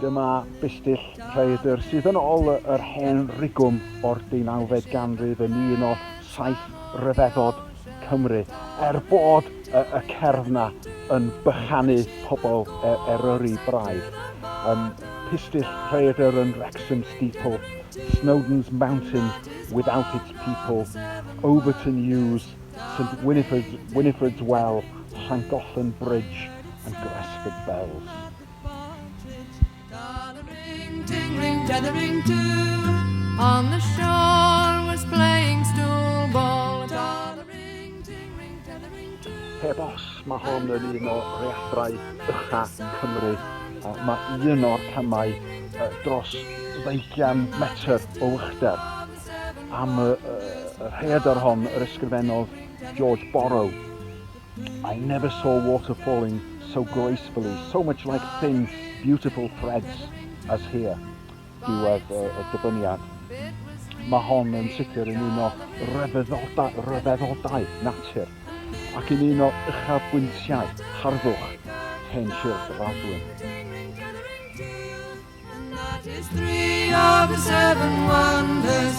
Dyma Pistyll Rhaeadr sydd yn ôl yr hen rigwm o'r 19fed ganrif yn un o saith rhyfeddod Cymru, bod y cerdd na yn bychanu pobl Eryri braidd. Pistyll Rhaeadr yn Wrexham Steeple, Snowdon's Mountain without its people, Overton News, St Winifred's Well, Llangollen Bridge and Gresford Bells. Tethering too, on the shore was playing stool ball. Heb os, mae hon yn un o rheadrau ucha Cymru. Mae un o'r camau dros 20 metr o uchder. Am y rheadyr hon, yr ysgrifennodd George Borrow. I never saw water falling so gracefully, so much like thin, beautiful threads as here. Diwedd y dyfyniad. Mae hon yn sicr yn un o rhyfeddodau natur ac yn un o uchafbwyntiau harddwch hen Sir Gradwyn. And that is 3 of the 7 wonders